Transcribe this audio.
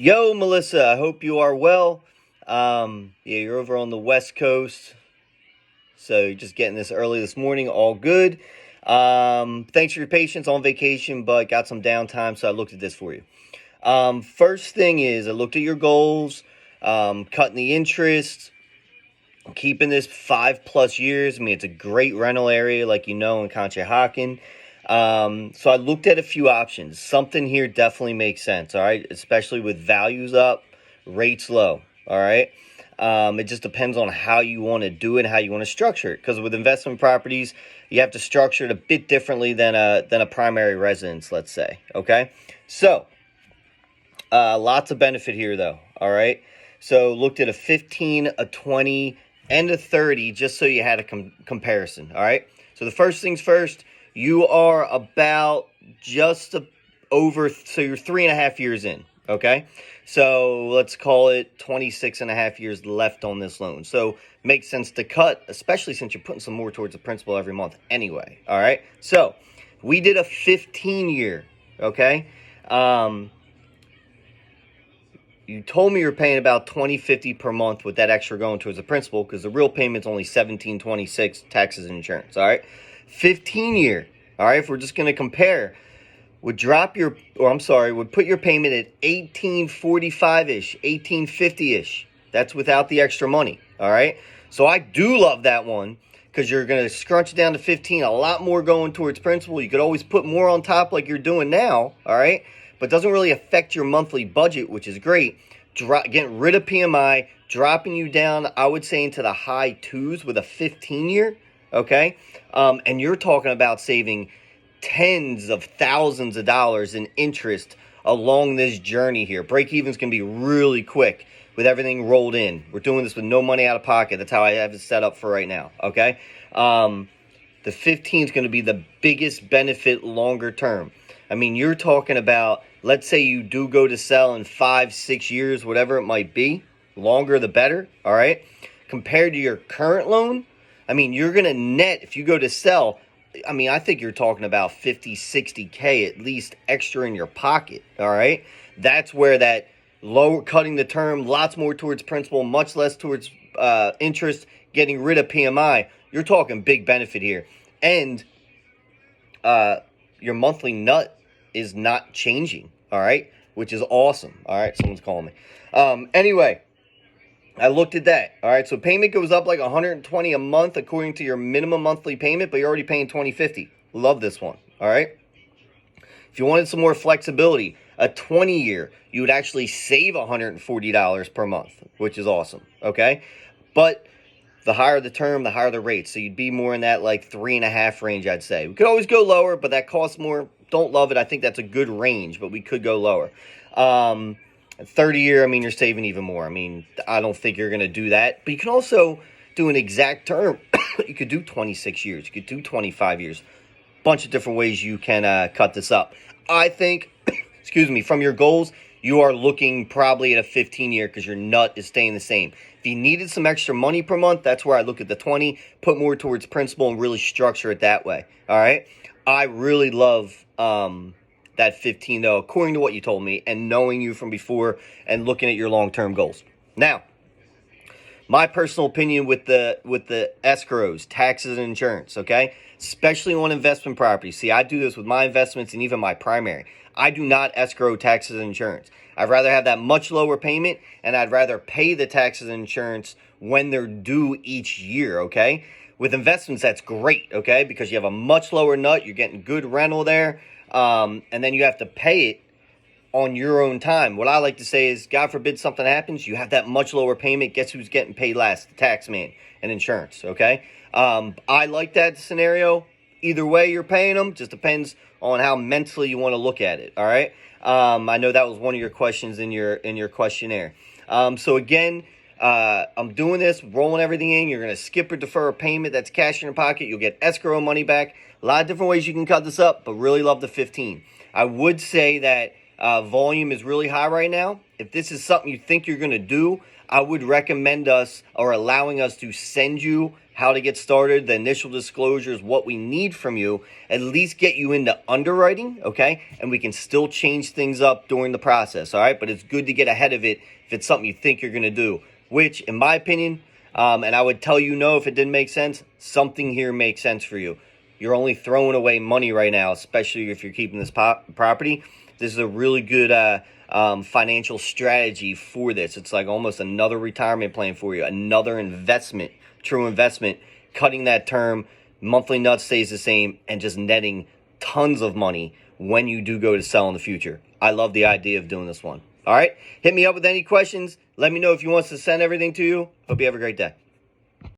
Yo, Melissa, I hope you are well. Yeah, you're over on the West Coast, so you're just getting this early this morning. All good. Thanks for your patience on vacation, but got some downtime, so I looked at this for you. First thing is, I looked at your goals, cutting the interest, keeping this 5+ years. I mean, it's a great rental area, like in Conshohocken. So I looked at a few options. Something here definitely makes sense, all right? Especially with values up, rates low, all right? It just depends on how you want to do it and how you want to structure it. Because with investment properties, you have to structure it a bit differently than a primary residence, let's say, okay? So, lots of benefit here, though, all right? So looked at a 15, a 20, and a 30 just so you had a comparison, all right? So the first things first, you are about just over, so you're 3.5 years in, okay? So let's call it 26.5 years left on this loan. So makes sense to cut, especially since you're putting some more towards the principal every month anyway, all right? So we did a 15-year, okay? You told me you're paying about $20.50 per month with that extra going towards the principal because the real payment's only $17.26 taxes and insurance, all right? 15-year, all right, if we're just going to compare, would put your payment at $18.45-ish, $18.50-ish. That's without the extra money, all right? So I do love that one because you're going to scrunch it down to 15, a lot more going towards principal. You could always put more on top like you're doing now, all right? But doesn't really affect your monthly budget, which is great. Getting rid of PMI, dropping you down, I would say, into the high 2s with a 15-year, okay? And you're talking about saving tens of thousands of dollars in interest along this journey here. Break-even's going to be really quick with everything rolled in. We're doing this with no money out of pocket. That's how I have it set up for right now, okay? The 15 is going to be the biggest benefit longer term. I mean, you're talking about, let's say you do go to sell in 5-6 years, whatever it might be. Longer the better, all right? Compared to your current loan, I mean, you're going to net, if you go to sell, I mean, I think you're talking about 50, 60K at least extra in your pocket, all right? That's where that lower, cutting the term, lots more towards principal, much less towards interest, getting rid of PMI. You're talking big benefit here. And your monthly nut is not changing, all right, which is awesome. All right, someone's calling me. Anyway, I looked at that. All right, so payment goes up like $120 a month according to your minimum monthly payment, but you're already paying $20.50. Love this one. All right. If you wanted some more flexibility, a 20-year, you would actually save $140 per month, which is awesome. Okay, but the higher the term, the higher the rate. So you'd be more in that like 3.5 range, I'd say. We could always go lower, but that costs more. Don't love it. I think that's a good range, but we could go lower. 30-year, I mean, you're saving even more. I mean, I don't think you're going to do that. But you can also do an exact term. You could do 26 years. You could do 25 years. Bunch of different ways you can cut this up. I think, from your goals, you are looking probably at a 15-year because your nut is staying the same. If you needed some extra money per month, that's where I look at the 20, put more towards principal and really structure it that way. All right? I really love that 15, though, according to what you told me and knowing you from before and looking at your long-term goals. Now, my personal opinion with the escrows, taxes, and insurance, okay? Especially on investment properties. See, I do this with my investments and even my primary. I do not escrow taxes and insurance. I'd rather have that much lower payment, and I'd rather pay the taxes and insurance when they're due each year, okay? With investments, that's great, okay? Because you have a much lower nut, you're getting good rental there, and then you have to pay it on your own time. What I like to say is, God forbid something happens, you have that much lower payment. Guess who's getting paid last? The tax man and insurance, okay? I like that scenario. Either way you're paying them, just depends on how mentally you want to look at it, all right? I know that was one of your questions in your questionnaire. So again, I'm doing this, rolling everything in. You're going to skip or defer a payment. That's cash in your pocket. You'll get escrow money back. A lot of different ways you can cut this up, but really love the 15. I would say that volume is really high right now. If this is something you think you're going to do, I would recommend us or allowing us to send you how to get started, the initial disclosures, what we need from you, at least get you into underwriting, okay? And we can still change things up during the process, all right? But it's good to get ahead of it if it's something you think you're going to do, which, in my opinion, and I would tell you no if it didn't make sense, something here makes sense for you. You're only throwing away money right now, especially if you're keeping this property. This is a really good financial strategy for this. It's like almost another retirement plan for you, another investment, true investment, cutting that term, monthly nut stays the same, and just netting tons of money when you do go to sell in the future. I love the idea of doing this one. All right, hit me up with any questions. Let me know if you want us to send everything to you. Hope you have a great day.